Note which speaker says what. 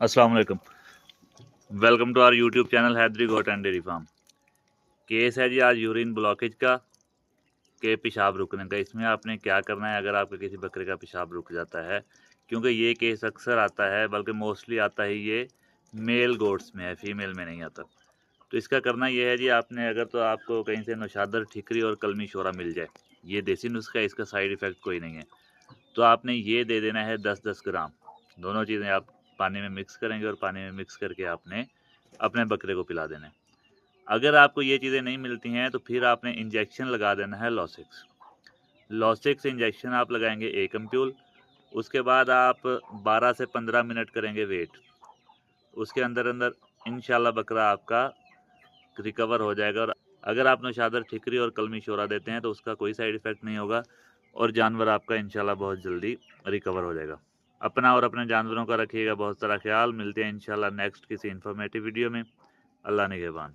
Speaker 1: अस्सलाम वालेकुम। Welcome to our YouTube channel Haidri goat and dairy farm. केस है जी आज यूरिन ब्लॉकेज का के पेशाब रुकने का। इसमें आपने क्या करना है अगर आपके किसी बकरे का पेशाब रुक जाता है, क्योंकि ये केस अक्सर आता है, बल्कि मोस्टली आता है ये मेल गोट्स में है, फीमेल में नहीं आता। तो इसका करना ये है जी, आपने अगर तो आपको कहीं से नौशादर ठिकरी और कलमी शोरा मिल जाए, ये देसी नुस्खा है, इसका साइड इफ़ेक्ट कोई नहीं है, तो आपने ये दे देना है 10-10 ग्राम। दोनों चीज़ें आप पानी में मिक्स करेंगे और पानी में मिक्स करके आपने अपने बकरे को पिला देना है। अगर आपको ये चीज़ें नहीं मिलती हैं तो फिर आपने इंजेक्शन लगा देना है लॉसिक्स। लॉसिक्स इंजेक्शन आप लगाएंगे 1 एम्प्यूल। उसके बाद आप 12 से 15 मिनट करेंगे वेट। उसके अंदर अंदर इंशाल्लाह बकरा आपका रिकवर हो जाएगा। और अगर आप नौशादर ठिकरी और कलमी शोरा देते हैं तो उसका कोई साइड इफ़ेक्ट नहीं होगा और जानवर आपका इंशाल्लाह बहुत जल्दी रिकवर हो जाएगा। अपना और अपने जानवरों का रखिएगा बहुत सारा ख्याल। मिलते हैं इंशाल्लाह नेक्स्ट किसी इन्फॉर्मेटिव वीडियो में। अल्लाह निगहबान।